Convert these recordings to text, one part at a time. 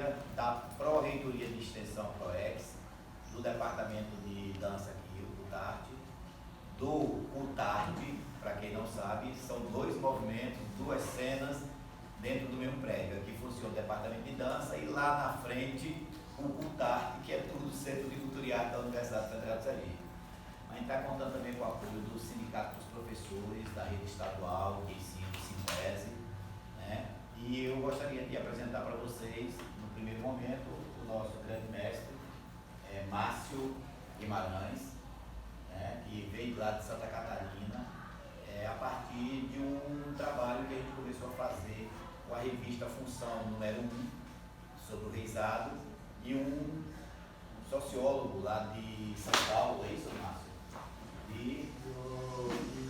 diretoria da Pró-Reitoria de Extensão ProEx, do Departamento de Dança aqui, o CUTART, do CUTART, para quem não sabe, são dois movimentos, duas cenas dentro do mesmo prédio. Aqui funciona o Departamento de Dança e lá na frente o CUTART, que é tudo o Centro de Culturiado da Universidade Federal de Sergipe. A gente está contando também com o apoio do Sindicato dos Professores, da rede estadual de ensino, Sintese, né? E eu gostaria de apresentar para vocês, no primeiro momento, o nosso grande mestre, Márcio Guimarães, né, que veio lá de Santa Catarina, a partir de um trabalho que a gente começou a fazer com a revista Função número 1, sobre o reizado, e um sociólogo lá de São Paulo, é isso, Márcio? De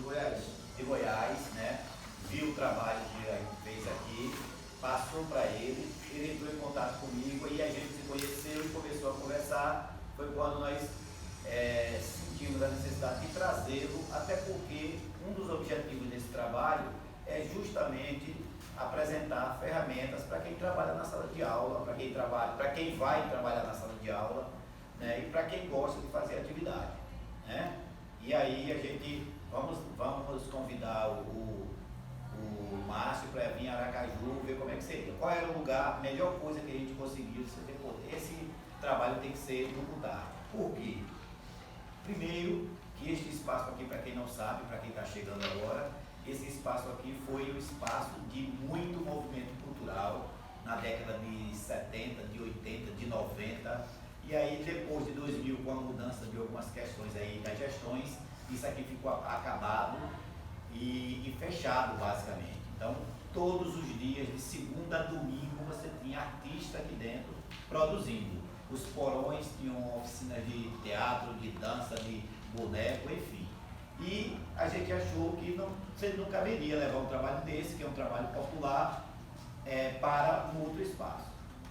Goiás. De Goiás, né? Viu o trabalho que a gente fez aqui, passou para ele entrou em contato comigo e a gente se conheceu e começou a conversar. Foi quando nós sentimos a necessidade de trazê-lo, até porque um dos objetivos desse trabalho é justamente apresentar ferramentas para quem trabalha na sala de aula, para quem vai trabalhar na sala de aula, né, e para quem gosta de fazer atividade, né? E aí a gente vamos convidar o Márcio para vir a Aracaju, ver como é que seria. Qual era o lugar, a melhor coisa que a gente conseguiu, esse trabalho tem que ser no CUTART. Por quê? Primeiro, que este espaço aqui, para quem não sabe, para quem está chegando agora, esse espaço aqui foi um espaço de muito movimento cultural na década de 70, de 80, de 90, e aí depois de 2000, com a mudança de algumas questões aí das gestões, isso aqui ficou acabado e fechado basicamente. Então, todos os dias, de segunda a domingo, você tinha artista aqui dentro produzindo. Os porões tinham oficinas de teatro, de dança, de boneco, enfim. E a gente achou que não caberia levar um trabalho desse, que é um trabalho popular, para um outro espaço,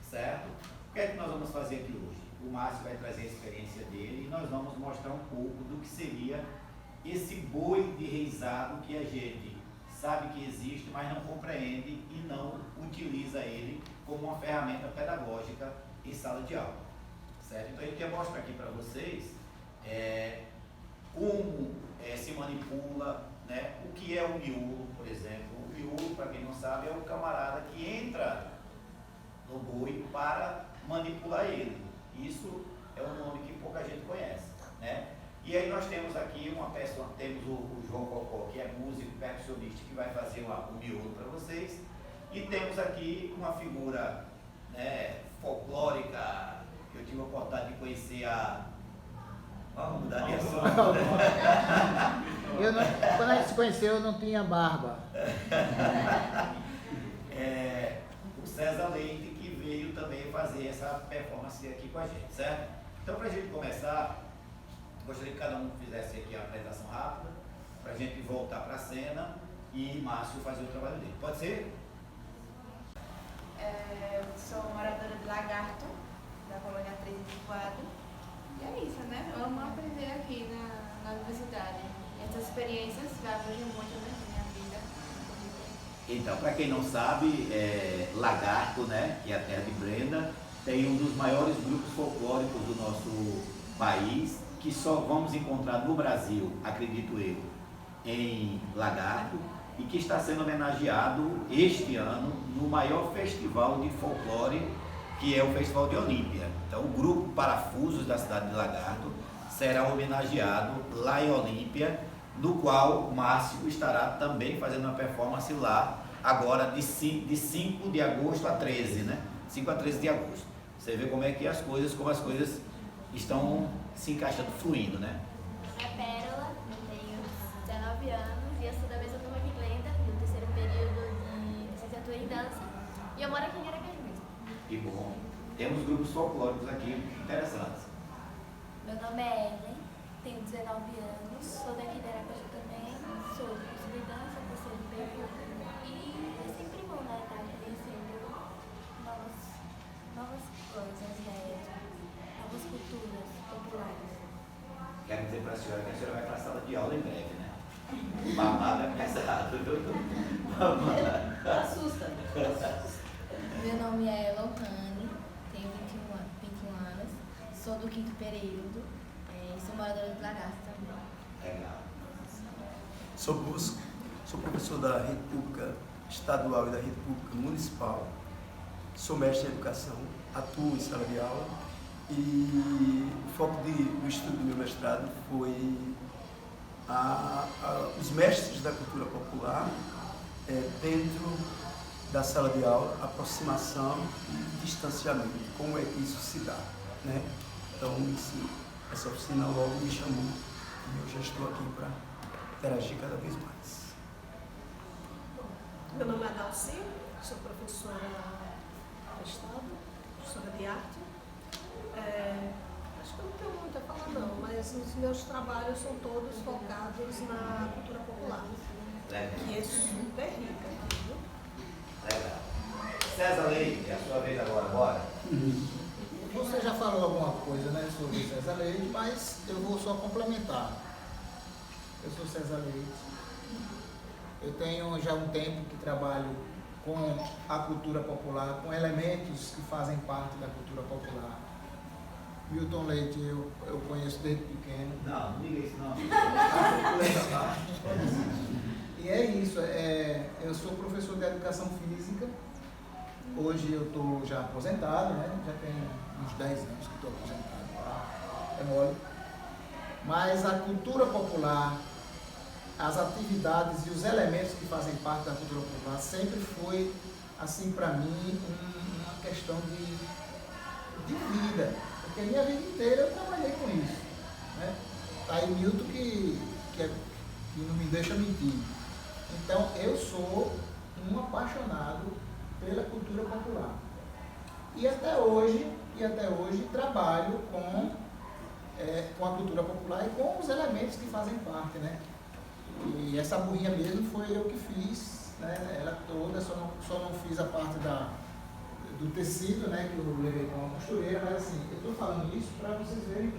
certo? O que é que nós vamos fazer aqui hoje? O Márcio vai trazer a experiência dele e nós vamos mostrar um pouco do que seria esse boi de reizado que a gente sabe que existe, mas não compreende e não utiliza ele como uma ferramenta pedagógica em sala de aula, certo? Então a gente quer mostrar aqui para vocês como se manipula, né? O que é o miolo, por exemplo. O miolo, para quem não sabe, é o camarada que entra no boi para manipular ele. Isso é um nome que pouca gente conhece, né? E aí nós temos aqui uma pessoa, temos o João Cocó, que é músico, percussionista, que vai fazer o miolo para vocês. E temos aqui uma figura, né, folclórica, que eu tive a oportunidade de conhecer Vamos mudar de assunto. Quando a gente se conheceu, eu não tinha barba. O César Leite, que veio também fazer essa performance aqui com a gente, certo? Então, para a gente começar, gostaria que cada um fizesse aqui a apresentação rápida, para a gente voltar para a cena e Márcio fazer o trabalho dele. Pode ser? Sou moradora de Lagarto, da colônia 13 de Quadro. E é isso, né? Eu amo aprender aqui na universidade. E essas experiências ajudam muito, né, na minha vida. Então, para quem não sabe, Lagarto, né, que é a terra de Brenda, tem um dos maiores grupos folclóricos do nosso país, que só vamos encontrar no Brasil, acredito eu, em Lagarto, e que está sendo homenageado este ano no maior festival de folclore, que é o Festival de Olímpia. Então, o grupo Parafusos da cidade de Lagarto será homenageado lá em Olímpia, no qual o Márcio estará também fazendo uma performance lá, agora de 5 de agosto a 13, né? 5 a 13 de agosto. Você vê como as coisas estão se encaixando, fluindo, né? Meu nome é Pérola, eu tenho 19 anos e eu sou da mesma turma que Glenda, do terceiro período de licenciatura em dança, e eu moro aqui em Aracaju mesmo. Que bom. Temos grupos folclóricos aqui interessantes. Meu nome é Ellen, tenho 19 anos, sou daqui de Aracaju também, sou do curso de dança, terceiro período, e é sempre bom, né, estar conhecendo novas coisas, novas culturas populares. Quero dizer para a senhora que a senhora vai para a sala de aula em breve, né? O babado é pesado. Assusta. Meu nome é Elohane, do 5º período e sou moradora de Lagarto também. Legal. Sou professor da Rede Pública Estadual e da Rede Pública Municipal. Sou mestre em educação, atuo em sala de aula e o foco do estudo do meu mestrado foi os mestres da cultura popular dentro da sala de aula, aproximação e distanciamento, como é que isso se dá, né? Então, essa oficina logo me chamou e eu já estou aqui para interagir cada vez mais. Meu nome é Dalci, sou professora do Estado, professora de arte. Acho que eu não tenho muito a falar não, mas os meus trabalhos são todos focados na cultura popular, que é super rica, viu? Legal. César Leite, é a sua vez agora, bora? Você já falou alguma coisa, né, sobre César Leite, mas eu vou só complementar. Eu sou César Leite. Eu tenho já um tempo que trabalho com a cultura popular, com elementos que fazem parte da cultura popular. Milton Leite eu conheço desde pequeno. Não diga isso não. E é isso, eu sou professor de educação física. Hoje eu estou já aposentado, né? Já tem uns 10 anos que estou aposentado. É mole. Mas a cultura popular, as atividades e os elementos que fazem parte da cultura popular sempre foi, assim, para mim, uma questão de vida. Porque a minha vida inteira eu trabalhei com isso, né? Tá aí Milton que não me deixa mentir. Então, eu sou um apaixonado pela cultura popular. E até hoje trabalho com a cultura popular e com os elementos que fazem parte, né? E essa burrinha mesmo foi eu que fiz, né? Ela toda, só não fiz a parte do tecido, né? Que eu levei com uma costureira, mas assim, eu estou falando isso para vocês verem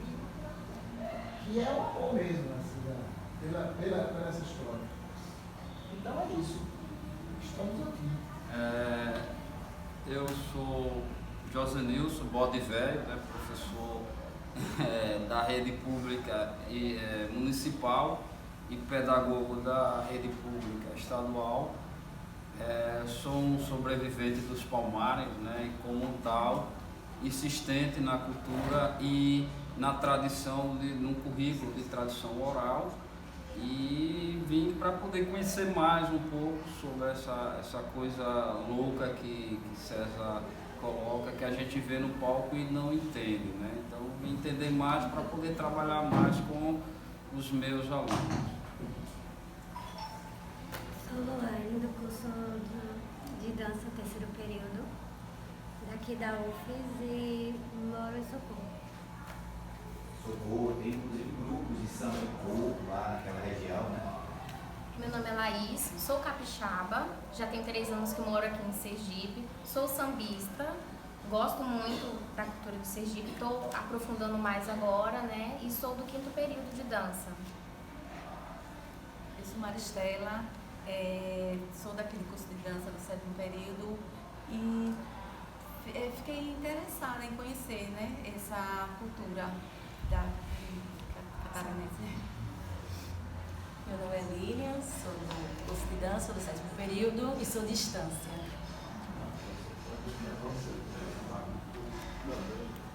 que é o amor mesmo, assim, pela essa história. Então é isso. Estamos aqui. Eu sou Josenilson Bode Velho, né, professor da rede pública e municipal e pedagogo da rede pública estadual. Sou um sobrevivente dos Palmares, né, e como tal, insistente na cultura e na tradição, num currículo de tradição oral. E vim para poder conhecer mais um pouco sobre essa coisa louca que César coloca, que a gente vê no palco e não entende, né? Então, vim entender mais para poder trabalhar mais com os meus alunos. Sou Loane, do curso de dança 3º período, daqui da UFES, e moro em Socorro. Socorro, tem inclusive grupos de samba de corpo lá naquela região, né? Meu nome é Laís, sou capixaba, já tenho 3 anos que moro aqui em Sergipe, sou sambista, gosto muito da cultura de Sergipe, estou aprofundando mais agora, né? E sou do 5º período de dança. Eu sou Maristela, sou daquele curso de dança do 7º período e fiquei interessada em conhecer, né, essa cultura da catarinense. Meu nome é Lilian, sou do curso de dança do 7º período e sou de distância.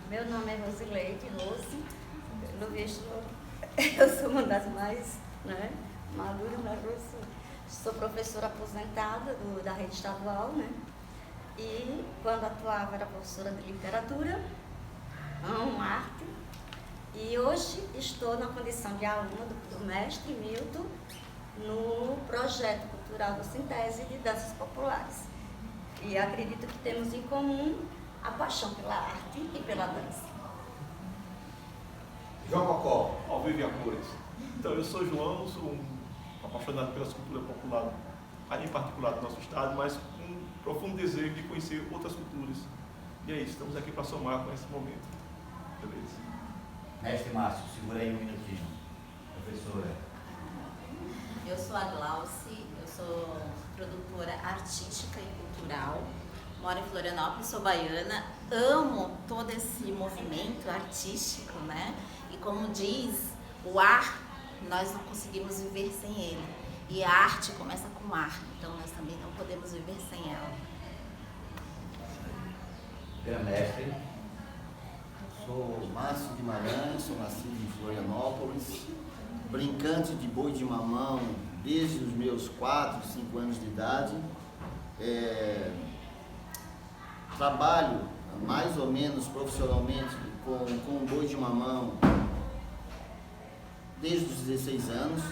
Meu nome é Rosileide, pelo visto eu sou uma das mais, né, maduras, mas eu sou professora aposentada da rede estadual, né? E quando atuava era professora de literatura, amo arte, e hoje estou na condição de aluna do mestre Milton no projeto cultural do Sintese de Danças Populares. E acredito que temos em comum a paixão pela arte e pela dança. João Cocó. Ao vivo e a cores. Então, eu sou João, sou um apaixonado pela cultura popular, em particular do nosso estado, mas com um profundo desejo de conhecer outras culturas. E é isso, estamos aqui para somar com esse momento. Beleza? Mestre Márcio, segura aí um minutinho. Professora. Eu sou a Glauci, eu sou produtora artística e cultural, moro em Florianópolis, sou baiana, amo todo esse movimento artístico, né? E como diz, o ar, nós não conseguimos viver sem ele. E a arte começa com ar, então nós também não podemos viver sem ela. Mestre, sou Márcio Guimarães, sou nascido em Florianópolis, brincante de boi de mamão desde os meus 4, 5 anos de idade. Trabalho mais ou menos profissionalmente com boi de mamão desde os 16 anos.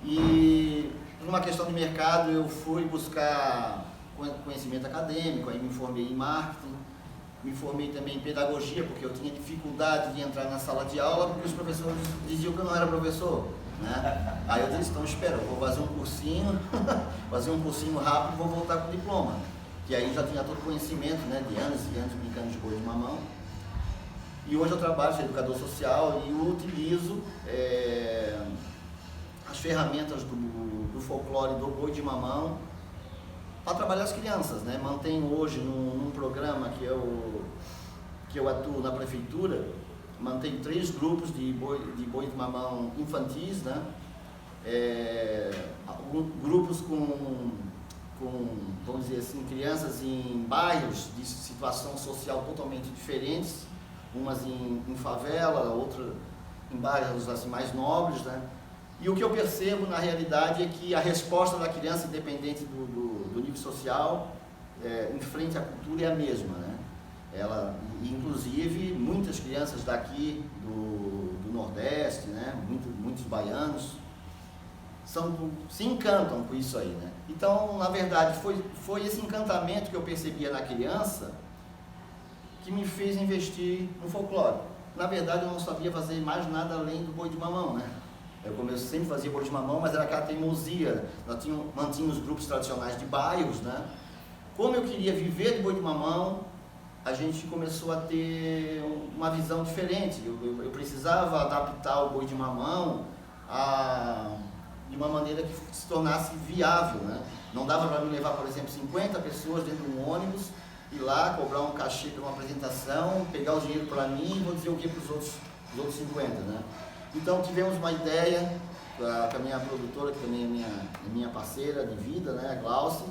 E por uma questão de mercado eu fui buscar conhecimento acadêmico, aí me formei em marketing, me formei também em pedagogia, porque eu tinha dificuldade de entrar na sala de aula, porque os professores diziam que eu não era professor, né? Aí eu disse, então espera, eu vou fazer um cursinho, rápido e vou voltar com o diploma. Que aí já tinha todo o conhecimento, né, de anos e anos brincando de boi de mamão. E hoje eu trabalho, sou educador social e utilizo as ferramentas do folclore do boi de mamão para trabalhar as crianças, né? Mantenho hoje num programa que eu atuo na prefeitura, mantenho 3 grupos de boi de mamão infantis, né? Grupos com, vamos dizer assim, crianças em bairros de situação social totalmente diferentes, umas em favela, outras em bairros assim, mais nobres, né? E o que eu percebo na realidade é que a resposta da criança, independente do nível social, em frente à cultura é a mesma, né? Inclusive, muitas crianças daqui do Nordeste, né? Muitos baianos, se encantam com isso aí, né? Então, na verdade, foi esse encantamento que eu percebia na criança que me fez investir no folclore. Na verdade, eu não sabia fazer mais nada além do boi de mamão, né? Eu sempre fazia boi de mamão, mas era aquela teimosia. Nós mantínhamos os grupos tradicionais de bairros, né? Como eu queria viver de boi de mamão, a gente começou a ter uma visão diferente. Eu precisava adaptar o boi de mamão de uma maneira que se tornasse viável, né? Não dava para me levar, por exemplo, 50 pessoas dentro de um ônibus, ir lá, cobrar um cachê para uma apresentação, pegar o dinheiro para mim e vou dizer o que para os outros 50, né? Então tivemos uma ideia com a minha produtora, que também é minha parceira de vida, né, a Glauce.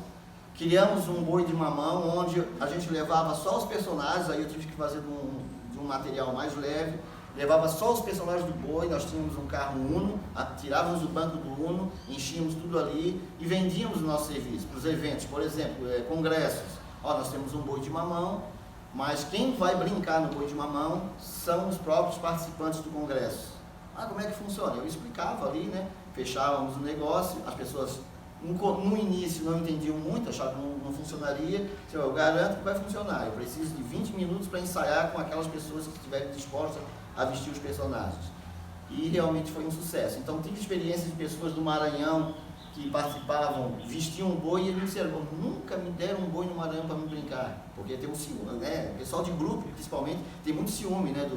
Criamos um boi de mamão onde a gente levava só os personagens, aí eu tive que fazer de um material mais leve, levava só os personagens do boi, nós tínhamos um carro Uno, tirávamos o banco do Uno, enchíamos tudo ali e vendíamos o nosso serviço para os eventos, por exemplo, congressos. Nós temos um boi de mamão, mas quem vai brincar no boi de mamão são os próprios participantes do congresso. Como é que funciona? Eu explicava ali, né? Fechávamos o negócio, as pessoas no início não entendiam muito, achavam que não funcionaria. Eu garanto que vai funcionar, eu preciso de 20 minutos para ensaiar com aquelas pessoas que estiverem dispostas a vestir os personagens. E realmente foi um sucesso. Então tive experiências de pessoas do Maranhão que participavam, vestiam um boi e eles me disseram, nunca me deram um boi no Maranhão para me brincar, porque tem um ciúme, né? O pessoal de grupo, principalmente, tem muito ciúme, né,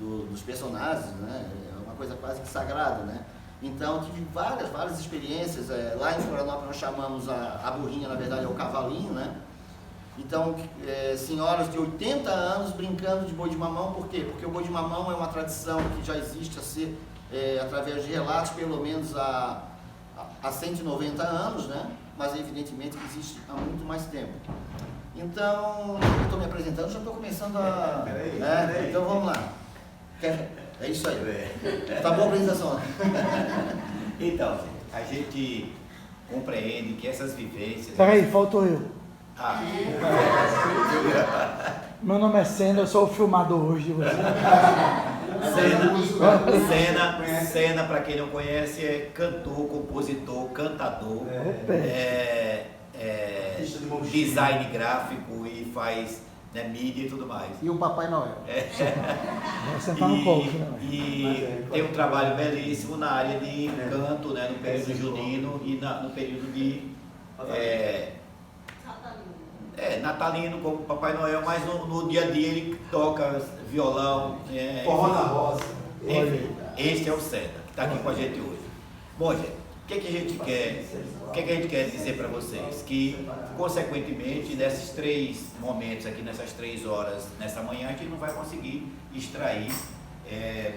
dos personagens, né? É uma coisa quase que sagrada, né? Então tive várias experiências. Lá em Florianópolis nós chamamos a burrinha, na verdade é o cavalinho, né? Então senhoras de 80 anos brincando de boi de mamão, por quê? Porque o boi de mamão é uma tradição que já existe através de relatos, pelo menos há 190 anos, né? Mas evidentemente que existe há muito mais tempo. Então, eu estou me apresentando, já estou começando a... Peraí. Então vamos lá. É isso aí. Tá boa a apresentação. Então, gente, a gente compreende que essas vivências... Peraí, faltou eu. Meu nome é Senna, eu sou o filmador hoje de você. Senna, para quem não conhece, é cantor, compositor, cantador, design gráfico e faz, né, mídia e tudo mais. E o Papai Noel. E tem um trabalho belíssimo na área de canto, né, no período junino e no período de natalino como Papai Noel, mas no dia a dia ele toca violão. Forró na roça. Enfim, este é o Senna, que está aqui com a gente hoje. Bom, gente, que a gente quer? O que a gente quer dizer para vocês? Que, consequentemente, nesses 3 momentos aqui, nessas 3 horas, nessa manhã, a gente não vai conseguir extrair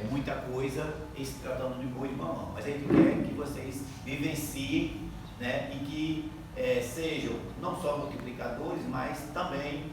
muita coisa em se tratando de boi de mamão. Mas a gente quer que vocês vivenciem, né, e que sejam não só multiplicadores, mas também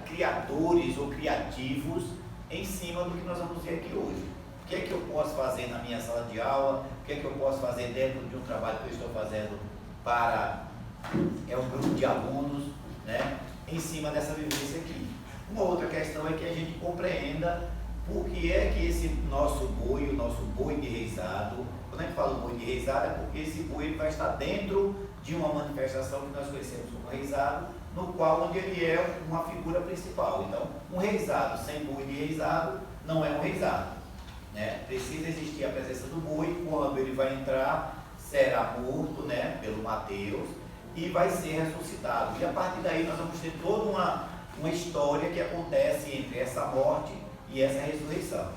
criadores ou criativos em cima do que nós vamos ver aqui hoje. O que é que eu posso fazer na minha sala de aula? O que é que eu posso fazer dentro de um trabalho que eu estou fazendo para um grupo de alunos, né, em cima dessa vivência aqui? Uma outra questão é que a gente compreenda por que é que esse nosso boi, o nosso boi de reizado, quando a gente fala boi de reizado é porque esse boi ele vai estar dentro de uma manifestação que nós conhecemos como reizado, no qual onde ele é uma figura principal. Então, um reizado sem boi de reizado não é um reizado, né? Precisa existir a presença do boi. Quando ele vai entrar, será morto, né, pelo Mateus e vai ser ressuscitado. E a partir daí nós vamos ter toda uma história que acontece entre essa morte e essa ressurreição.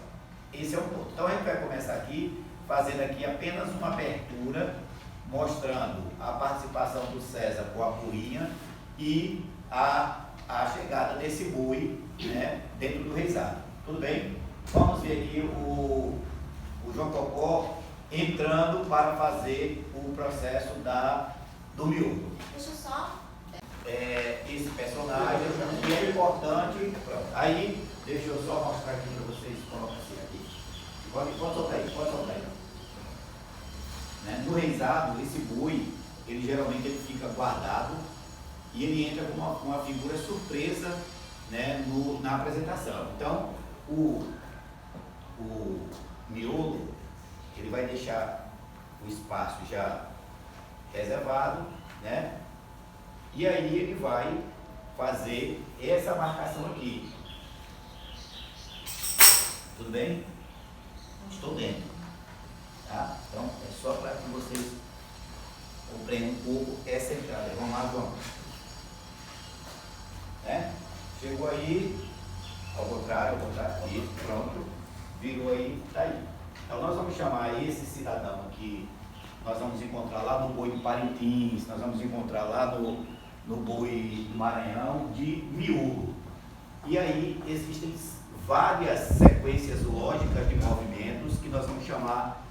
Esse é um ponto. Então a gente vai começar aqui, fazendo aqui apenas uma abertura, mostrando a participação do César com a poinha e a chegada desse boi, né, dentro do reizado. Tudo bem? Vamos ver aqui o João Cocó entrando para fazer o processo do miolo. Deixa eu só... esse personagem, e é importante, pronto. Aí, deixa eu só mostrar aqui para vocês, coloca assim aqui. Pode soltar aí. Né? No reizado, esse boi, ele geralmente fica guardado e ele entra com uma figura surpresa, né, na apresentação. Então, o miolo, ele vai deixar o espaço já reservado, né? E aí ele vai fazer essa marcação aqui. Tudo bem? Estou dentro. Tá? Então, é só para que vocês compreendam um pouco essa entrada. Vamos lá, vamos. Né? Chegou aí, ao contrário, isso, pronto. Virou aí, tá aí. Então, nós vamos chamar esse cidadão aqui, nós vamos encontrar lá no Boi de Parintins, nós vamos encontrar lá no Boi do Maranhão, de miolo. E aí existem várias sequências lógicas de movimentos que nós vamos chamar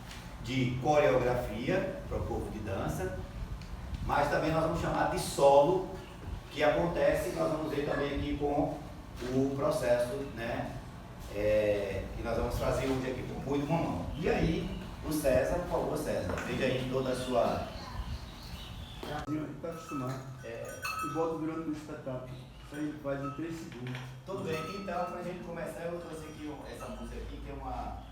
de coreografia para o povo de dança, mas também nós vamos chamar de solo, que acontece, nós vamos ver também aqui com o processo, né, que nós vamos fazer hoje aqui com o Boi do Mamão. E aí, o César, por favor, César, veja aí toda a sua... Para acostumar. E volta durante o espetáculo. Isso aí faz em 3 segundos. Tudo bem, então, para a gente começar, eu trouxe aqui essa música aqui, que é uma...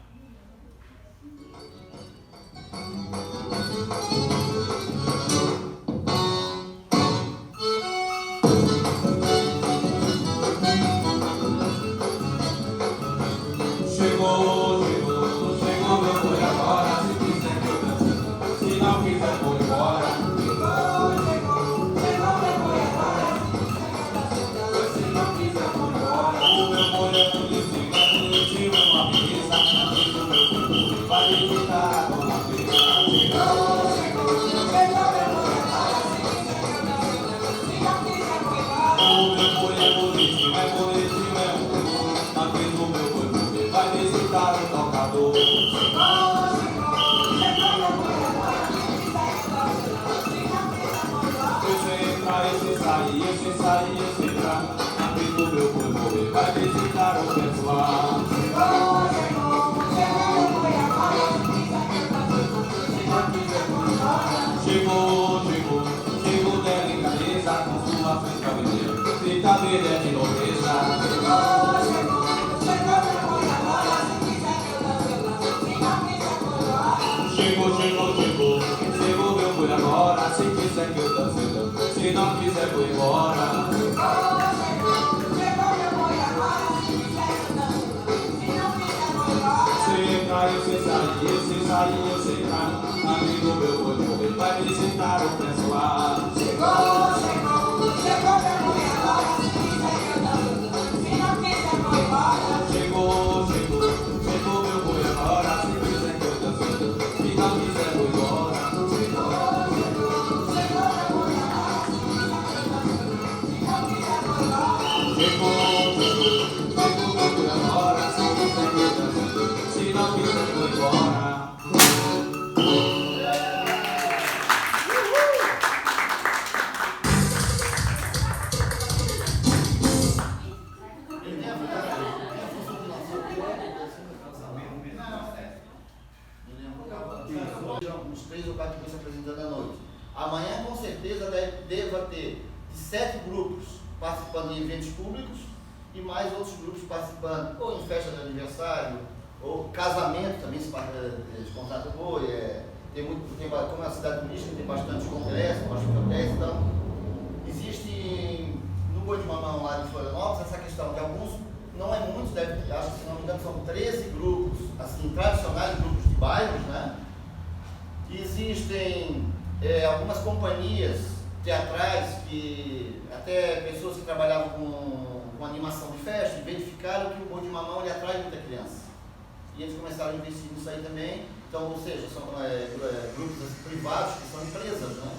Chegou meu boi agora, se quiser que eu danço, se não quiser vou embora. Chegou meu boi agora, se não quiser vou embora. O meu boi é bonitinho, é uma beleza, diz o meu boi, vai visitar a dona Teresa. Chegou meu boi agora, se quiser que eu danço, se não quiser vou embora. O meu boi é bonitinho, é um boi, na vez do meu boi vai visitar o tocador. Eu sei entrar, na vez do meu boi morrer, vai visitar o pessoal. Chegou delicadeza com sua frente cabeleira, brincadeira de nobreza. Chegou meu boi agora, se quiser que eu dance, eu danço, se não quiser vou embora. Chegou meu boi agora, se quiser que eu danço, se não quiser vou embora. Se entrar, eu sei sair, eu sei entrar, amigo meu boi morrer, vai visitar o pessoal. Chegou meu boi agora, se quiser que eu danço, se não quiser vou embora. Chegou meu boi agora, se quiser que eu danço, se não quiser vou embora. Uns 3 ou 4 grupos se apresentando à noite. Amanhã, com certeza, deva ter de 7 grupos participando em eventos públicos e mais outros grupos participando ou em festa de aniversário, ou casamento também se contrata boi. Como é uma cidade turística, tem bastante congressos, bastante hotéis, então existe no Boi de Mamão lá de Florianópolis essa questão que alguns, não é muitos, acho que se não me engano são 13 grupos, assim, tradicionais grupos de bairros, né? Existem algumas companhias teatrais que até pessoas que trabalhavam com animação de festa verificaram que o Boi de Mamão ele atrai muita criança. E eles começaram a investir nisso aí também. Então, ou seja, são grupos privados que são empresas, né?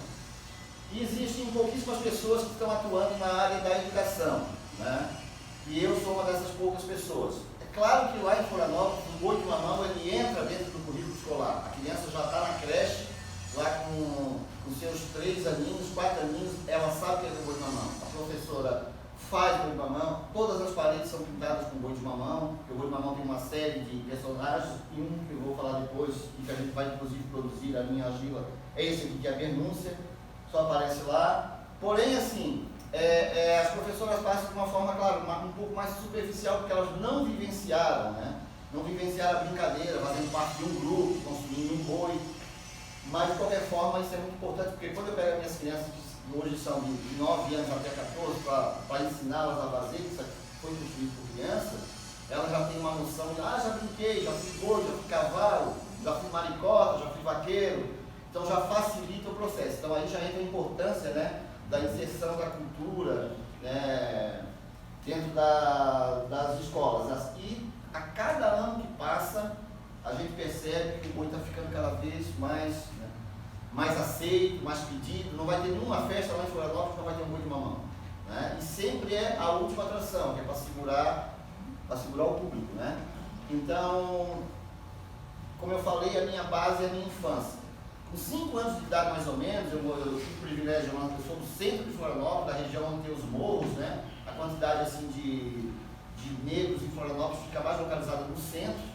E existem pouquíssimas pessoas que estão atuando na área da educação, né? E eu sou uma dessas poucas pessoas. É claro que lá em Florianópolis, o Boi de Mamão ele entra dentro do currículo escolar. A criança já está na creche, lá com seus 3 aninhos, 4 aninhos, ela sabe o que é o Boi de Mamão. A professora faz o Boi de Mamão, todas as paredes são pintadas com o Boi de Mamão, porque o Boi de Mamão tem uma série de personagens, e um que eu vou falar depois, e que a gente vai inclusive produzir, a minha argila, é esse aqui que é a Bernúncia, só aparece lá. Porém, assim, as professoras passam de uma forma, claro, um pouco mais superficial, porque elas não vivenciaram, né? Não vivenciaram a brincadeira, fazendo parte de um grupo, construindo um boi. Mas, de qualquer forma, isso é muito importante, porque quando eu pego as minhas crianças, que hoje são de 9 anos até 14, para ensiná-las a fazer, que isso foi construído por criança, elas já têm uma noção de, já brinquei, já fui boi, já fui cavalo, já fui maricota, já fui vaqueiro. Então, já facilita o processo. Então, aí já entra a importância, né, da inserção da cultura, né, dentro das escolas. E a cada ano que passa, a gente percebe que o boi está ficando cada vez mais, né, mais aceito, mais pedido. Não vai ter nenhuma festa lá em Florianópolis que não vai ter um boi de mamão, né? E sempre é a última atração, que é para segurar o público, né? Então, como eu falei, a minha base é a minha infância. Com 5 anos de idade, mais ou menos, eu tive o privilégio, eu sou do centro de Florianópolis, da região onde tem os morros, né? A quantidade assim, de negros em Florianópolis fica mais localizada no centro,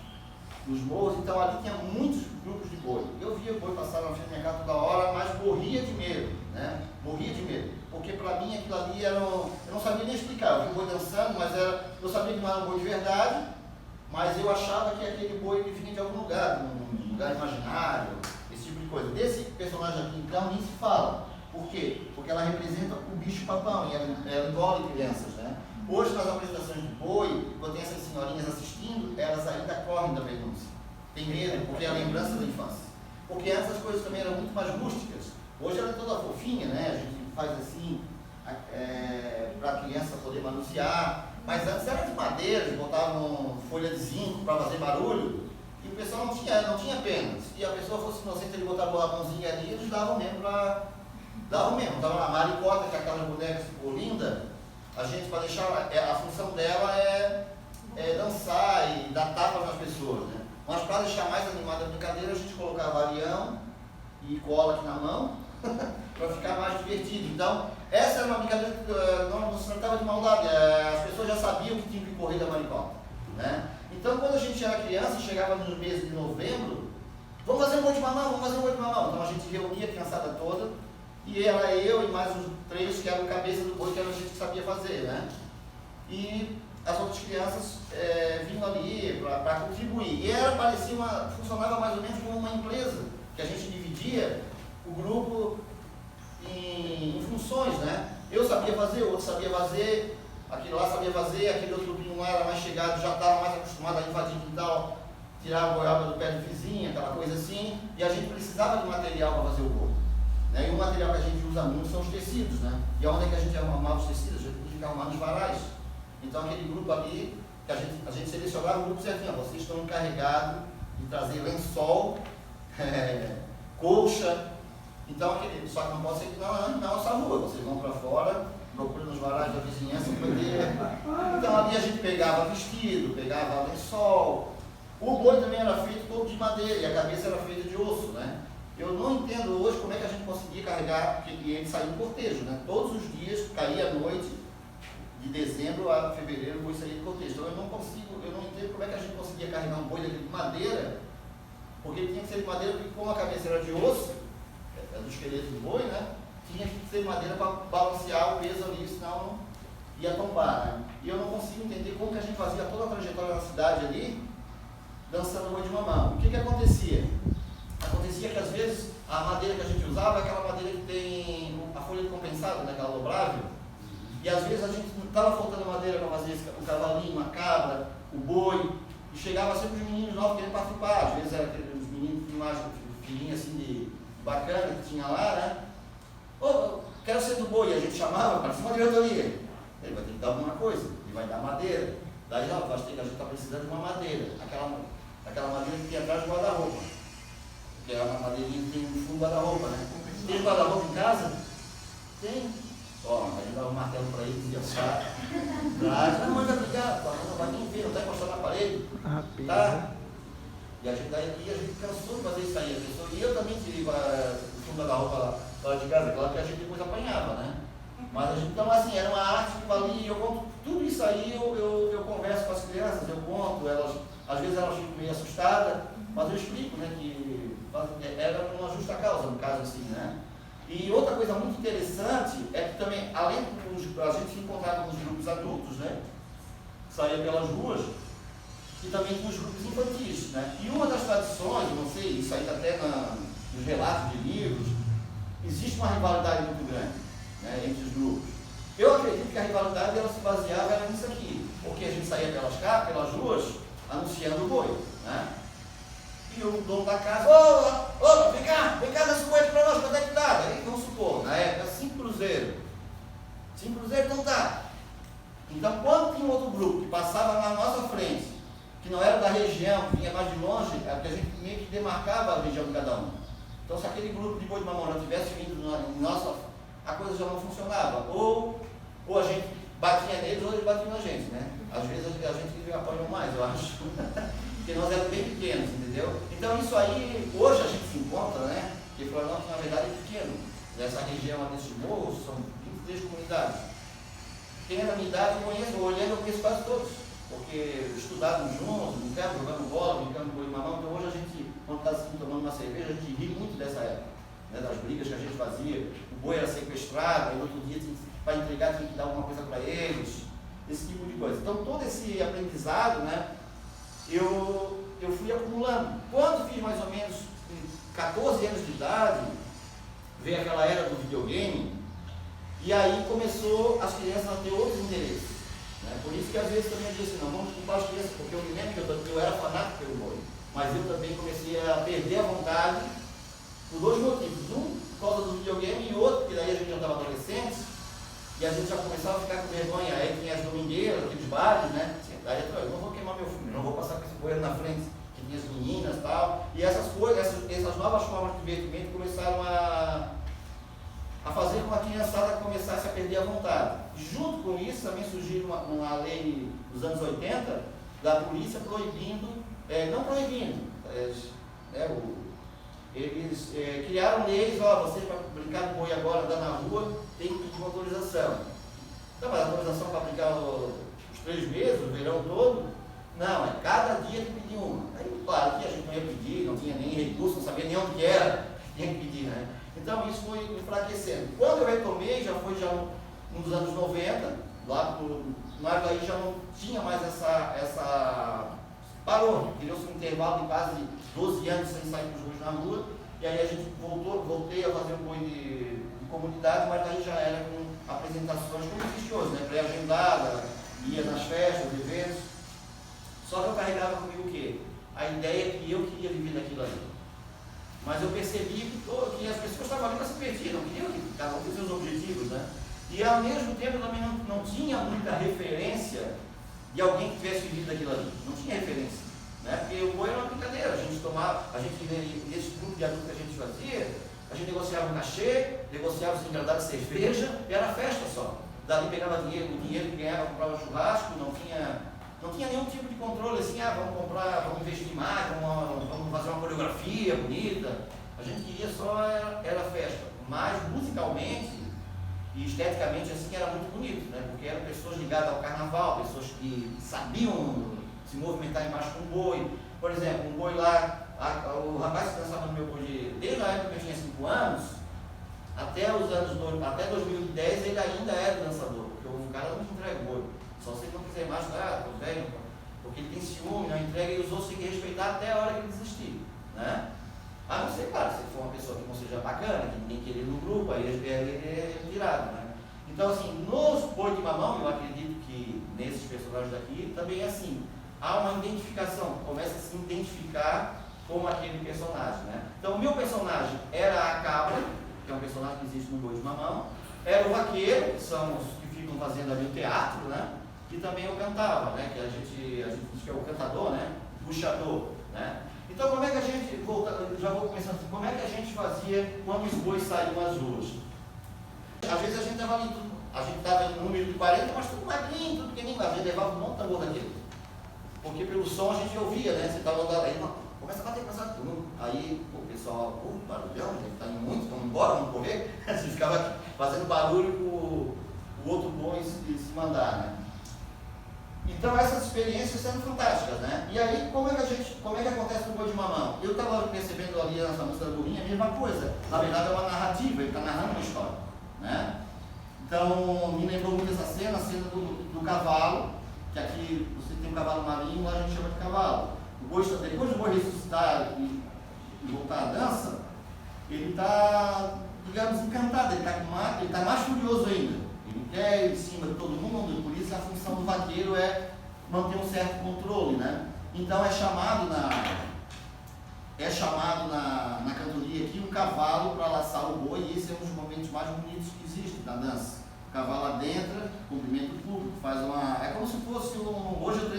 nos morros, então ali tinha muitos grupos de boi. Eu via o boi passar na frente da minha casa toda hora, mas morria de medo, né? Morria de medo, porque para mim aquilo ali era eu não sabia nem explicar. Eu vi o boi dançando, mas eu sabia que não era um boi de verdade, mas eu achava que aquele boi vinha de algum lugar, um lugar imaginário, esse tipo de coisa. Desse personagem aqui, então, nem se fala. Por quê? Porque ela representa o bicho-papão e ela engole crianças, né? Hoje, nas apresentações de boi, quando tem essas senhorinhas assistindo, elas ainda correm da denúncia. Tem medo, porque é a lembrança da infância. Porque antes as coisas também eram muito mais rústicas. Hoje ela é toda fofinha, né? A gente faz assim, para a criança poder manusear. Mas antes era de madeira, eles botavam folha de zinco para fazer barulho. E o pessoal não tinha pena. Se a pessoa fosse inocente, ele botava a mãozinha ali, eles davam mesmo Davam mesmo. Então a maricota, que é aquela boneca ficou linda, a gente, para deixar, a função dela é dançar e dar tapas nas pessoas, né? Mas para deixar mais animada a brincadeira, a gente colocava avião e cola aqui na mão, para ficar mais divertido. Então, essa era uma brincadeira que não se tratava de maldade, as pessoas já sabiam que tinham que correr da maricota, né? Então, quando a gente era criança, chegava no mês de novembro, vamos fazer um boi de mamão, vamos fazer um boi de mamão. Então a gente reunia a criançada toda, e era eu e mais uns 3 que eram cabeça do boi, que era a gente que sabia fazer, né? E as outras crianças vinham ali para contribuir. E funcionava mais ou menos como uma empresa, que a gente dividia o grupo em funções, né? Eu sabia fazer, o outro sabia fazer, aquele lá sabia fazer, aquele outro grupinho lá era mais chegado, já estava mais acostumado a invadir quintal, tirar a goiaba do pé do vizinho, aquela coisa assim, e a gente precisava de material para fazer o bolo. Né? E o material que a gente usa muito são os tecidos, né? E onde é que a gente arrumava os tecidos? A gente tinha que arrumar nos varais. Então aquele grupo ali, que a gente selecionava o grupo certinho, vocês estão encarregados de trazer lençol, colcha, então só que não pode ser que na nossa rua, vocês vão para fora, procura nos varais da vizinhança poder. Então ali a gente pegava vestido, pegava lençol. O boi também era feito todo de madeira e a cabeça era feita de osso, né? Eu não entendo hoje como é que a gente conseguia carregar, porque ele saía no cortejo, né? Todos os dias, caía à noite, de dezembro a fevereiro, o boi saía de cortejo. Então eu não entendo como é que a gente conseguia carregar um boi daquele de madeira, porque ele tinha que ser de madeira, porque como a cabeça era de osso, do esqueleto do boi, né? Tinha que ser de madeira para balancear o peso ali, senão ia tombar, né? E eu não consigo entender como que a gente fazia toda a trajetória na cidade ali, dançando boi de mamão. O que que acontecia? Acontecia que às vezes a madeira que a gente usava é aquela madeira que tem a folha de compensado, né? Aquela dobrável. E às vezes a gente estava faltando madeira para fazer o cavalinho, a cabra, o boi, e chegava sempre os meninos novos querendo participar. Às vezes eram os meninos de mais filhinhos assim de bacana que tinha lá, né? Ô, quero ser do boi, e a gente chamava para cima da diretoria. Ele vai ter que dar alguma coisa, ele vai dar madeira. Daí, ó, a gente está precisando de uma madeira, aquela madeira que tem atrás do guarda-roupa. Que é uma madeirinha que tem no fundo do guarda-roupa, né? Tem guarda-roupa em casa? Tem. Ó, a gente dava um martelo para ele, dizia, traz, não, manda brigar, não vai nem ver, não está encostado na parede. Tá? E a gente cansou de fazer isso aí, a pessoa, e eu também tirei o fundo da roupa lá de casa, claro que a gente depois apanhava, né? Mas a gente, então assim, era uma arte que valia, eu conto tudo isso aí, eu converso com as crianças, eu conto, elas, às vezes elas ficam meio assustadas, mas eu explico, né, que era uma justa causa, no caso assim, né? E outra coisa muito interessante é que também, além de a gente se encontrava nos grupos adultos, né, saía pelas ruas, e também com os grupos infantis, né? E uma das tradições, não sei, isso aí está até nos relatos de livros, existe uma rivalidade muito grande, né, entre os grupos. Eu acredito que a rivalidade ela se baseava nisso aqui, porque a gente saía pelas ruas anunciando o boi, né? E o dono da casa, ô, vem cá desse boi aqui para nós, quanto é que dá? Aí vamos supor, na época 5 cruzeiros. 5 cruzeiros não dá. Então quando tinha um outro grupo que passava na nossa frente, que não era da região, que vinha mais de longe, é porque a gente meio que demarcava a região de cada um. Então se aquele grupo de boi de mamão já tivesse vindo em nossa, a coisa já não funcionava. Ou a gente batia neles ou eles batiam na gente, né? Às vezes a gente apanhou mais, eu acho. Porque nós éramos bem pequenos, entendeu? Então isso aí, hoje a gente se encontra, né? Porque Florianópolis na verdade é pequeno. Nessa região, nesses morros, são 23 comunidades. Quem é da minha idade, eu conheço, olhando, eu conheço quase todos. Porque estudávamos juntos, brincamos, jogando bola, brincando com o mamão. Então hoje a gente, quando está assim, tomando uma cerveja, a gente ri muito dessa época, né? Das brigas que a gente fazia. O boi era sequestrado, aí no outro dia, para entregar, tinha que dar alguma coisa para eles. Esse tipo de coisa. Então todo esse aprendizado, né? Eu fui acumulando. Quando fiz mais ou menos 14 anos de idade, veio aquela era do videogame, e aí começou as crianças a ter outros interesses. Né? Por isso que às vezes também eu disse, não, vamos culpar as crianças, porque eu me lembro que eu era fanático pelo boi, mas eu também comecei a perder a vontade por 2 motivos. Um, por causa do videogame, e outro, porque daí a gente já estava adolescentes, e a gente já começava a ficar com vergonha. Aí tinha as domingueiras, aqueles bares, né? Daí eu não vou queimar meu filme, não vou passar com esse poeiro na frente, que tinha as meninas e tal. E essas coisas, essas novas formas de divertimento começaram a fazer com que a criançada começasse a perder a vontade. Junto com isso também surgiu uma lei dos anos 80 da polícia proibindo, não proibindo, eles criaram leis, você para brincar de boi agora, andar na rua, tem que pedir uma autorização. Então, mas a autorização para brincar os 3 meses, o verão todo, não, cada dia tem que pedir uma. Aí, claro que a gente não ia pedir, não tinha nem recurso, não sabia nem onde era, tinha que pedir, né? Então isso foi enfraquecendo. Quando eu retomei, já foi nos anos 90, lá no Araguaí já não tinha mais essa parou, criou-se um intervalo de quase 12 anos sem sair com os bois na rua, e aí a gente voltei a fazer um boi de comunidade, mas aí já era com apresentações como existe hoje, né? Pré-agendada, ia nas festas, eventos. Só que eu carregava comigo o quê? A ideia que eu queria viver daquilo ali. Mas eu percebi que as pessoas estavam ali para se perder, não queriam que cada um fizesse os objetivos, né? E ao mesmo tempo também não tinha muita referência de alguém que tivesse vivido daquilo ali. Não tinha referência, né? Porque o boi era uma brincadeira. Nesse grupo de adultos que a gente fazia, a gente negociava um cachê, negociava os engradados de cerveja, e era festa só. dali pegava o dinheiro que ganhava, comprava churrasco, não tinha nenhum tipo de controle, assim, vamos comprar, vamos investir mais, vamos fazer uma coreografia bonita. A gente queria só, era festa. Mas musicalmente e esteticamente assim era muito bonito, né? Porque eram pessoas ligadas ao carnaval, pessoas que sabiam se movimentar embaixo com um boi. Por exemplo, um boi lá, o rapaz que dançava no meu boi, desde a época que eu tinha 5 anos, até 2010 ele ainda era dançador, porque o cara não entrega o boi. Só se ele não quiser mais, tô velho, porque ele tem ciúme, não entrega, e os outros têm que respeitar até a hora que ele desistir, né? A não ser, claro, se for uma pessoa que não seja bacana, que ninguém quer ir no grupo, aí ele é tirado, né? Então, assim, nos Boi de Mamão, eu acredito que nesses personagens daqui também é assim, há uma identificação, começa a se identificar com aquele personagem, né? Então, o meu personagem era a cabra, que é um personagem que existe no Boi de Mamão, era o vaqueiro, que são os que ficam fazendo ali o teatro, né? E também eu cantava, né? Que a gente diz que é o cantador, né? Puxador, né? Então, como é que a gente, já vou começando assim, como é que a gente fazia quando os bois saíam às ruas? Às vezes a gente estava ali, a gente estava em número de 40, mas tudo magrinho, tudo pequenininho, a gente levava um monte de tambor daquele. Porque pelo som a gente ouvia, né? Você estava andando aí, começa a bater, aí o pessoal, barulhão, a gente está indo muito, vamos embora, vamos correr. Você ficava fazendo barulho para o outro boi se mandar, né? Então essas experiências são fantásticas, né? E aí, como é que acontece no Boi de Mamão? Eu estava percebendo ali nessa música da Burrinha a mesma coisa. Na verdade é uma narrativa, ele está narrando uma história, né? Então, me lembrou muito essa cena, a cena do cavalo, que aqui você tem um cavalo marinho, lá a gente chama de cavalo. O boi, depois do boi ressuscitar e voltar à dança, ele está, digamos, encantado, ele está mais furioso ainda. Ele quer ir em cima de todo mundo, e por isso a função do vaqueiro é manter um certo controle, né? Então é chamado na cantoria aqui um cavalo para laçar o boi, e esse é um dos momentos mais bonitos que existe na dança. O cavalo adentra, cumprimenta o público, faz uma... É como se fosse hoje eu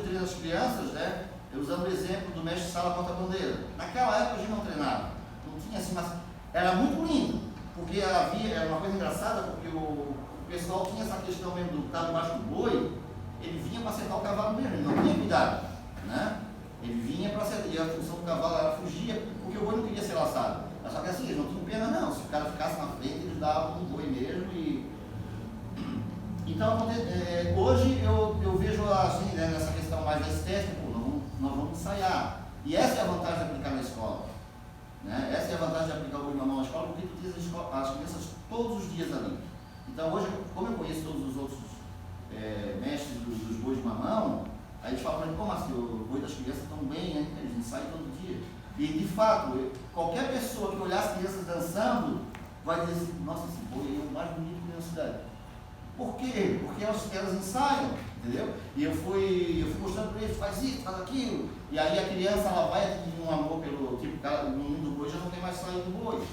treino as crianças, né? Usando o exemplo do mestre Sala Porta-Bandeira. Naquela época a gente não treinava, não tinha assim, mas era muito lindo. Porque era uma coisa engraçada, porque o pessoal tinha essa questão mesmo do estar debaixo do boi, ele vinha para acertar o cavalo mesmo, ele não tinha cuidado, né? Ele vinha para acertar, e a função do cavalo era fugir, porque o boi não queria ser laçado. Só que assim, eles não tinham pena não, se o cara ficasse na frente, eles davam o boi mesmo e... Então, hoje eu vejo assim, né, nessa questão mais da estética, nós vamos ensaiar. E essa é a vantagem de aplicar na escola. Né? Essa é a vantagem de aplicar o Boi de Mamão na escola, porque tu tens as crianças todos os dias ali. Então hoje, como eu conheço todos os outros mestres dos Bois de Mamão, aí eles falam para mim, como assim, o boi das crianças estão bem, né? Eles ensaiam todo dia. E de fato, qualquer pessoa que olhar as crianças dançando, vai dizer assim, nossa, esse boi é o mais bonito que tem na cidade. Por quê? Porque elas ensaiam, entendeu? E eu fui mostrando para eles, faz isso, faz aquilo. E aí a criança, ela vai adquirir um amor pelo tipo, o menino do boi já não tem mais saído do boi.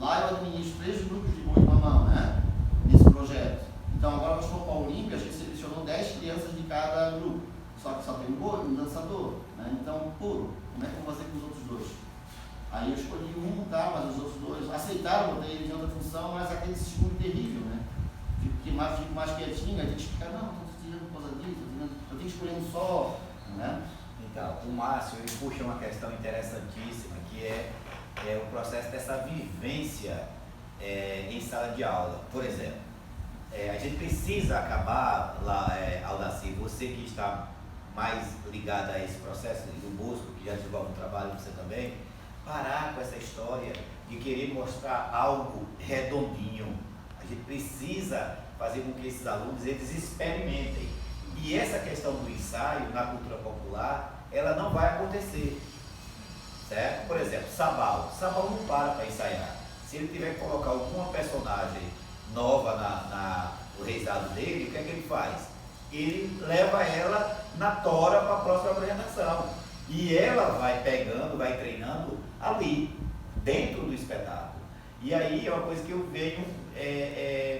Lá eu administro 3 grupos de boi de mamão, né? Nesse projeto. Então agora nós fomos para a Olímpia, a gente selecionou 10 crianças de cada grupo. Só que só tem um boi, um dançador. Né? Então, pô, como é que eu vou fazer com os outros 2? Aí eu escolhi um, tá, mas os outros 2 aceitaram, botei eles em outra função, mas aquele escuro terrível, né? Fico mais quietinho, aí tem que explicar, não, estou tirando por causa disso, eu tenho que escolher um só, né? Então, o Márcio ele puxa uma questão interessantíssima, que é o processo dessa vivência em sala de aula. Por exemplo, a gente precisa acabar, Aldaci, você que está mais ligado a esse processo, do Bosco, que já desenvolve um trabalho, você também, parar com essa história de querer mostrar algo redondinho. A gente precisa fazer com que esses alunos eles experimentem. E essa questão do ensaio na cultura popular, ela não vai acontecer, certo? Por exemplo, Sabal não para ensaiar. Se ele tiver que colocar alguma personagem nova no reisado dele, o que é que ele faz? Ele leva ela na tora para a próxima apresentação. E ela vai pegando, vai treinando ali, dentro do espetáculo. E aí é uma coisa que eu venho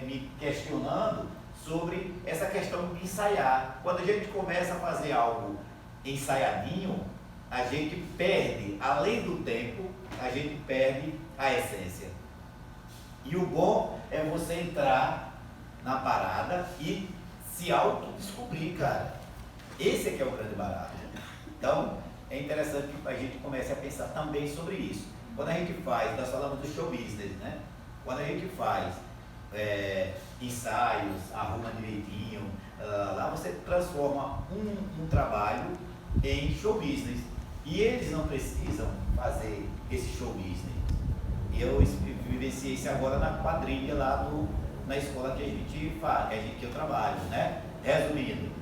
me questionando sobre essa questão de ensaiar. Quando a gente começa a fazer algo ensaiadinho, a gente perde, além do tempo, a gente perde a essência. E o bom é você entrar na parada e se autodescobrir, cara. Esse é que é o grande barato. Então, é interessante que a gente comece a pensar também sobre isso. Quando a gente faz, nós falamos do show business, né? Quando a gente faz ensaios, arruma direitinho, lá você transforma um trabalho em show business. E eles não precisam fazer esse show business. E eu vivenciei isso agora na quadrilha lá na escola que a gente faz, que eu trabalho, né? Resumindo,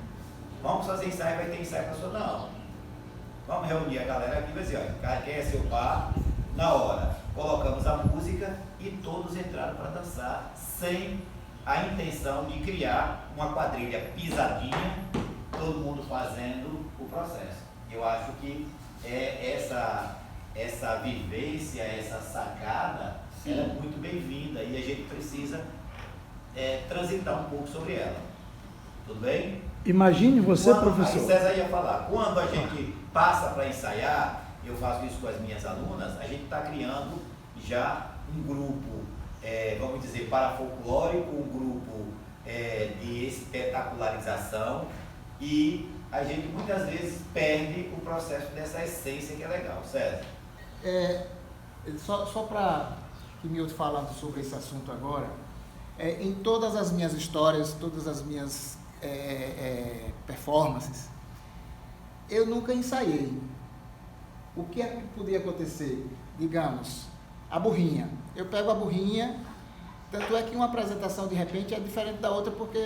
vamos fazer ensaio, vai ter ensaio para sua não. Vamos reunir a galera aqui e vai dizer, olha, quem é seu par? Na hora, colocamos a música e todos entraram para dançar sem a intenção de criar uma quadrilha pisadinha, todo mundo fazendo o processo. Eu acho que essa vivência, essa sacada, ela é muito bem-vinda e a gente precisa transitar um pouco sobre ela. Tudo bem? Imagine você, professor. Aí César ia falar, quando a gente passa para ensaiar, eu faço isso com as minhas alunas, a gente está criando já um grupo, vamos dizer, parafolclórico, um grupo de espetacularização e a gente muitas vezes perde o processo dessa essência que é legal, César. Só para que me ouça falando sobre esse assunto agora, em todas as minhas histórias, todas as minhas performances, eu nunca ensaiei. O que é que podia acontecer? Digamos, a burrinha. Eu pego a burrinha, tanto é que uma apresentação de repente é diferente da outra, porque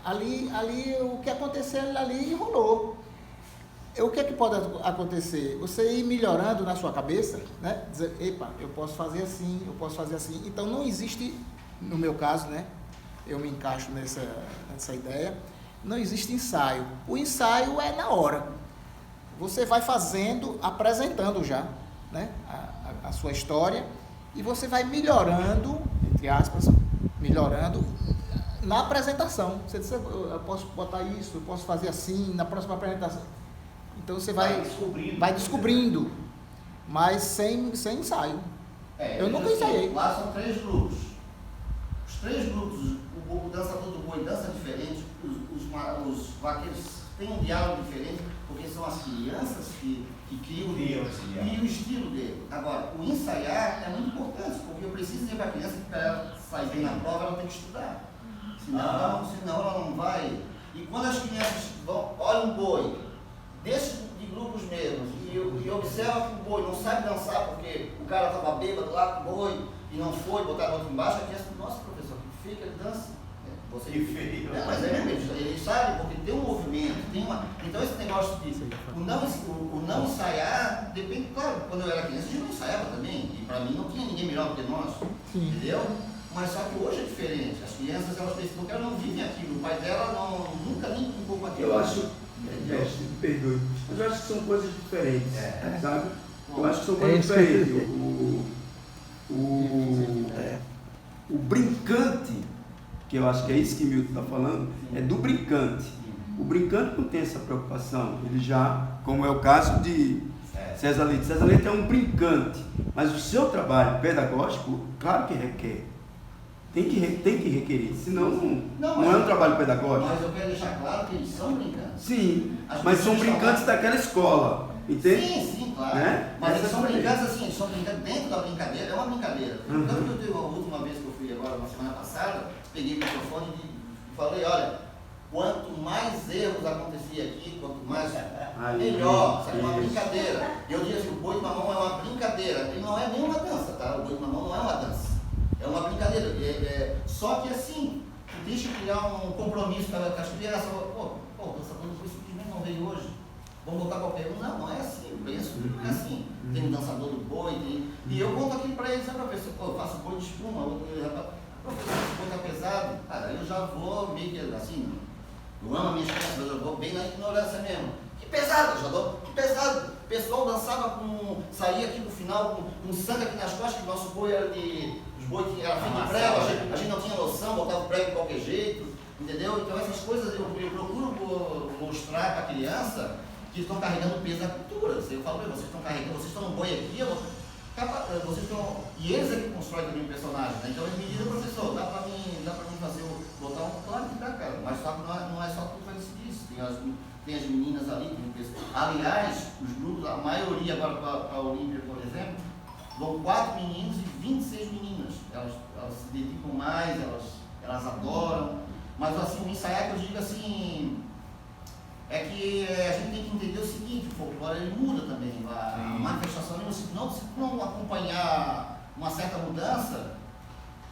ali o que aconteceu ali rolou. O que é que pode acontecer? Você ir melhorando na sua cabeça, né? Dizer, epa, eu posso fazer assim, eu posso fazer assim. Então não existe, no meu caso, né? Eu me encaixo nessa ideia, não existe ensaio. O ensaio é na hora. Você vai fazendo, apresentando já, né? A sua história e você vai melhorando, entre aspas, melhorando na apresentação. Você diz, eu posso botar isso, eu posso fazer assim, na próxima apresentação. Então você vai descobrindo, mas sem ensaio. Eu nunca ensaiei. Lá são 3 grupos. Os 3 grupos, o dançador do boi dança diferente, os vaqueiros têm um diálogo diferente, porque são as crianças que criam e o estilo dele. Agora, o ensaiar é muito importante, porque eu preciso dizer para a criança que para ela sair bem na prova, ela tem que estudar. Senão ela não vai. E quando as crianças olham um boi, desses de grupos mesmos, e observa que o boi não sabe dançar porque o cara estava bêbado lá com o boi e não foi, botar outro embaixo, a criança, nossa professor, que feio que ele dança. Você feio. Mas ele sabe, porque tem um movimento, tem uma. Então esse negócio de o não ensaiar, depende, claro, quando eu era criança a gente não ensaiava também, e para mim não tinha ninguém melhor do que nós, entendeu? Mas só que hoje é diferente, as crianças elas pensam que elas não vivem aquilo, o pai dela nunca nem um com aquilo. Eu acho, me perdoe, mas eu acho que são coisas diferentes, sabe? Eu acho que são coisas diferentes. O brincante, que eu acho que é isso que Milton está falando, é do brincante. O brincante não tem essa preocupação, ele já, como é o caso de César Leite. César Leite é um brincante, mas o seu trabalho pedagógico, claro que requer. Tem que requerer, senão não é um trabalho pedagógico. Mas eu quero deixar claro que eles são brincantes. Sim, mas são brincantes daquela escola, entende? Sim, claro. Né? Mas eles são brincantes assim, eles são brincantes dentro da brincadeira, é uma brincadeira. Tanto que eu teve a última vez que eu fui agora, na semana passada, peguei o microfone e falei, olha, quanto mais erros acontecia aqui, quanto mais melhor, sabe? Uma brincadeira. E eu disse assim, o boi de mamão é uma brincadeira, ele não é nenhuma dança, tá? O boi de mamão não é uma dança. É uma brincadeira. Só que assim, deixa eu criar um compromisso com as crianças. Pô, dançador do boi simplesmente não veio hoje. Vamos botar qualquer um. Não é assim, eu penso, não é assim. Tem um dançador do boi, e eu conto aqui para eles, sabe, professor, eu faço boi de espuma, professor, esse boi tá pesado. Cara, eu já vou meio que assim, eu amo a minha crianças, eu vou bem na ignorância mesmo. Que pesado, que pesado. O pessoal dançava saía aqui no final com sangue aqui nas costas, que o nosso boi era os boi que era feito de prego, a gente não tinha noção, botava o prego de qualquer jeito, entendeu? Então essas coisas eu procuro mostrar para a criança que estão carregando o peso da cultura. Eu falo para vocês estão carregando, vocês estão no boi aqui, vocês estão. E eles é que constroem também o personagem, né? Então eles me dizem, professor, dá pra mim fazer, botar um plano de cá, cara. Mas só que não é só tudo que vai decidir isso. Tem as meninas ali, aliás, os grupos, a maioria agora para a Olímpia, por exemplo, vão 4 meninos e 26 meninas. Elas se dedicam mais, elas adoram. Mas assim, o ensaiar que eu digo assim, é que a gente tem que entender o seguinte, o folclore ele muda também. A manifestação, se não acompanhar uma certa mudança,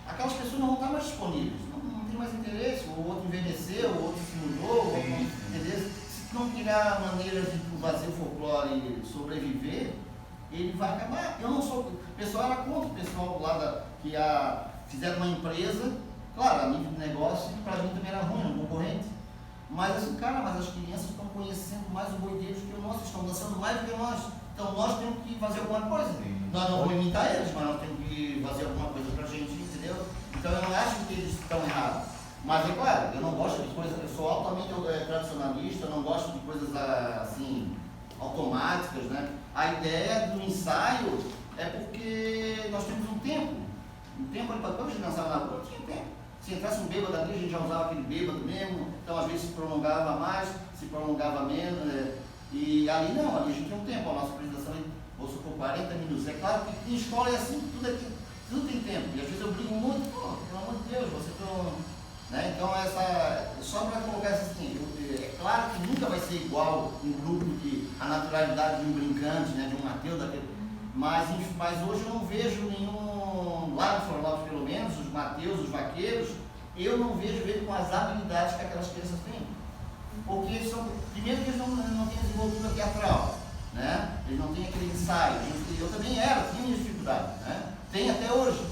aquelas pessoas não vão estar mais disponíveis, não tem mais interesse, o outro envelheceu, o outro se mudou, entendeu? Se não criar maneiras de fazer o folclore sobreviver, ele vai acabar. Eu não sou. O pessoal era contra o pessoal lá que fizeram uma empresa, claro, a nível de negócio, para mim também era ruim, um concorrente. Mas assim, cara, mas as crianças estão conhecendo mais o boi deles que o nosso, estão dançando mais do que nós. Então nós temos que fazer alguma coisa. Nós não vamos imitar eles, mas nós temos que fazer alguma coisa pra gente, entendeu? Então eu não acho que eles estão errados. Mas é claro, eu não gosto de coisas, eu sou altamente tradicionalista, eu não gosto de coisas assim, automáticas, né? A ideia do ensaio é porque nós temos um tempo ali para quando a gente dançava na rua, tinha tempo. Se entrasse um bêbado ali, a gente já usava aquele bêbado mesmo, então às vezes se prolongava mais, se prolongava menos, e ali não, ali a gente tem um tempo, a nossa apresentação, vou supor, 40 minutos. É claro que em escola é assim, tudo tem tempo, e às vezes eu brigo muito, pelo amor de Deus, vocês estão... Né? Então, só para colocar isso assim, é claro que nunca vai ser igual um grupo que a naturalidade de um brincante, né, de um Mateus, mas hoje eu não vejo nenhum, lá no Florianópolis pelo menos, os Mateus, os vaqueiros, eu não vejo ele com as habilidades que aquelas crianças têm. Porque primeiro que eles não têm desenvoltura teatral, né? Eles não têm aquele ensaio. Eu também tinha minhas dificuldades, né? Tem até hoje.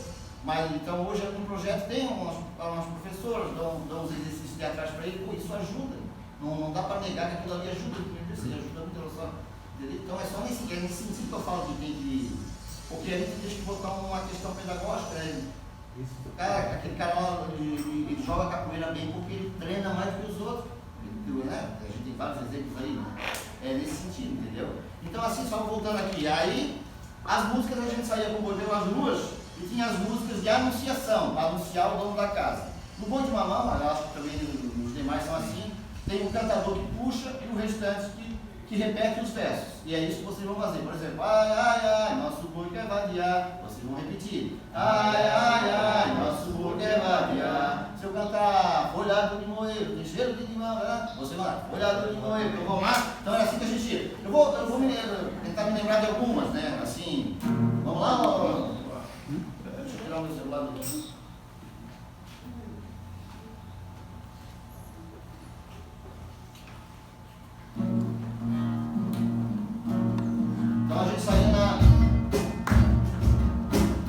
Mas então hoje no projeto tem umas professoras, dão os exercícios teatrais para ele, pô, isso ajuda. Não dá para negar que aquilo ali ajuda, ajuda muito a nossa. Então é só nesse sentido que eu falo que tem que. Porque a gente tem que botar uma questão pedagógica, né? Cara, aquele cara lá, ele joga capoeira bem porque ele treina mais do que os outros. Né? A gente tem vários exemplos aí, né? É nesse sentido, entendeu? Então assim, só voltando aqui, aí as músicas a gente saía com o bordel às ruas. E tinha as músicas de anunciação, para anunciar o dono da casa. No Bom de Mamão, eu acho que também os demais são assim, tem um cantador que puxa e o restante que repete os versos. E é isso que vocês vão fazer. Por exemplo, ai, ai, ai, nosso boi quer vadiar. Vocês vão repetir. Ai, ai, ai, nosso boi quer vadiar. Se eu cantar folhado de moeiro, tem cheiro de limão, você vai lá, folhado de moeiro, eu vou lá. Então é assim que a gente... Eu vou tentar me lembrar de algumas, né? Assim, vamos lá, deixa eu tirar o meu celular do... Então a gente saía na...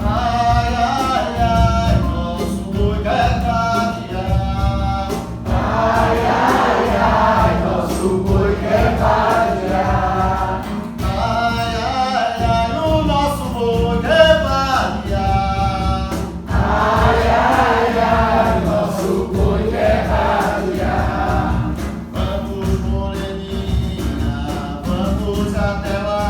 Ai, ai, ai, nosso boi quer vadiar. Ai, ai, ai, nosso boi quer vadiar. Ai, ai, ai, o nosso boi quer vadiar. Ai, ai, ai, nosso boi quer vadiar. Vamos, moreninha, vamos até lá.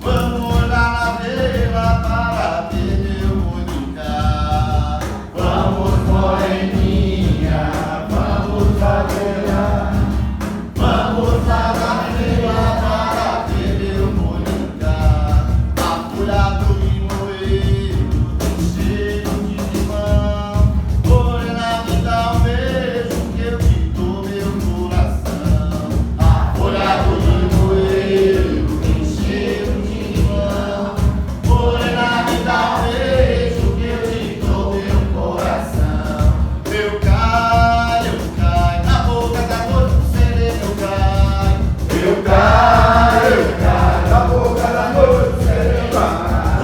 Vamos lá na vila para ver meu boi brincar. Vamos, moreninha, vamos até lá. Vamos lá na vila para ver meu boi brincar. Apurado de moeiro, tem cheiro de limão. Morena, me dá um beijo que eu te dou meu coração. Apurado de moeiro, tem cheiro de limão. Morena, me dá um beijo que eu te dou meu coração. Eu caio, na boca da noite do sereno eu caio. Eu caio, na boca da noite do sereno eu caio.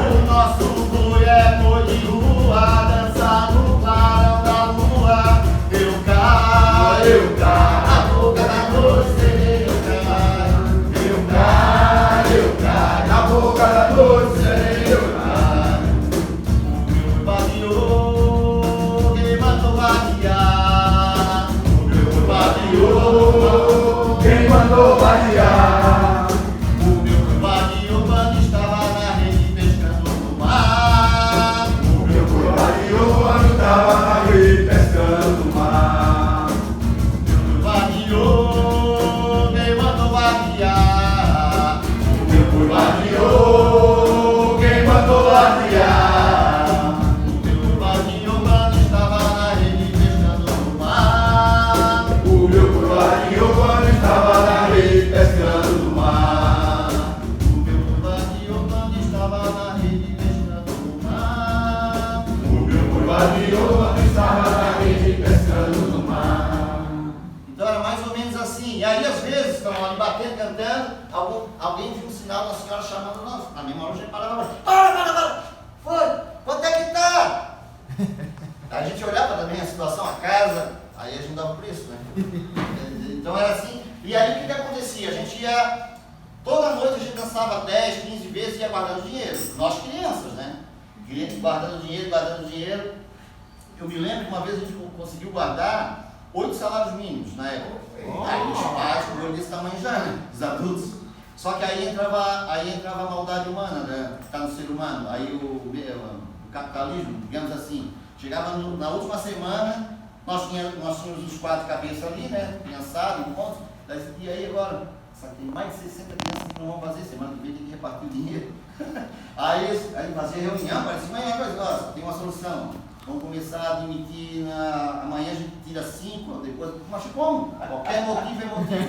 O nosso boi é boi de rua, dança no clarão da lua. Eu caio, na boca da noite do sereno eu caio. Eu caio, na boca da noite do sereno eu caio. O meu vadiou, quem mandou vadiar? O meu vadiou, quem mandou vadiar? O meu vadiou quando estava na rede pescando. lardear. O meu boi lardeou, quem mandou lardear? O meu boi lardeou quando estava na rede pescando no mar. O meu boi lardeou quando estava na rede pescando no mar. O meu boi lardeou quando estava na rede pescando no mar. O meu boi lardeou quando estava na rede pescando no mar. Então era mais ou menos assim. E aí às vezes, estão ali batendo, cantando, alguém viu um sinal da senhora chamando nós. Na mesma hora a gente parava. Para! Foi! Quanto é que tá? A gente olhava também a situação, a casa, aí a gente dava o preço, né? Então era assim. E aí o que acontecia? A gente ia, toda noite a gente dançava 10, 15 vezes e ia guardando dinheiro. Nós crianças, né? Guardando dinheiro. Eu me lembro que uma vez a gente conseguiu guardar 8 salários mínimos na época. Aí os pais, com o olho desse tamanho já, né? Os adultos. Só que aí entrava a maldade humana, né? Que está no ser humano. Aí o capitalismo, digamos assim, chegava na última semana, nós tínhamos os 4 cabeças ali, né? Criançado, um monte. E aí agora, tem mais de 60 crianças que não vão fazer, semana que vem tem que repartir o dinheiro. Aí fazia reunião, parecia uma coisa, tem uma solução. Vamos começar a admitir, amanhã a gente tira 5, depois, mas como? Qualquer motivo é motivo.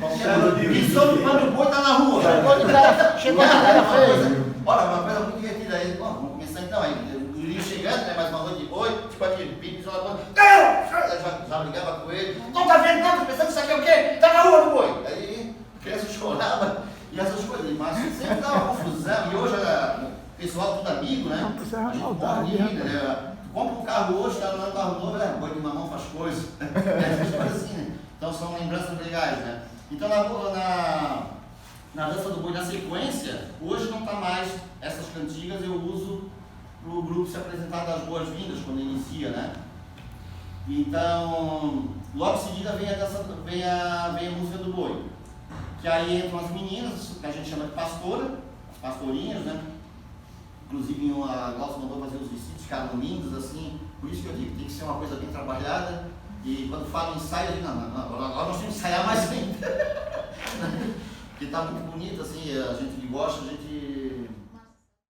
Qualquer motivo. E sobre quando o boi está na rua. Chegou de cara feio. Olha, uma coisa muito divertida aí. Bom, vamos começar então aí. O Julinho chegando, né, mais uma noite de boi, tipo aquele pique, já brigava com ele. Não tá vendo, não, tá pensando que isso aqui é o quê? Tá na rua do boi. Aí a criança chorava e essas coisas. Mas sempre dá uma confusão. E hoje o pessoal tudo amigo, né? Não precisa maldade, né? Compra um carro hoje, está andando um carro novo, boi de mamão faz coisas. Essas coisas assim, né? Então são lembranças legais, né? Então na dança do boi, na sequência, hoje não está mais essas cantigas, eu uso para o grupo se apresentar das boas-vindas quando inicia, né? Então, logo em seguida vem a música do boi. Que aí entram as meninas, que a gente chama de pastora, as pastorinhas, né? Inclusive a Glaucia mandou fazer os vestidos, ficaram lindos assim, por isso que eu digo, tem que ser uma coisa bem trabalhada. E quando falo ensaio, eu digo, agora nós temos que ensaiar mais ainda. Porque está muito bonito, assim, a gente que gosta, a gente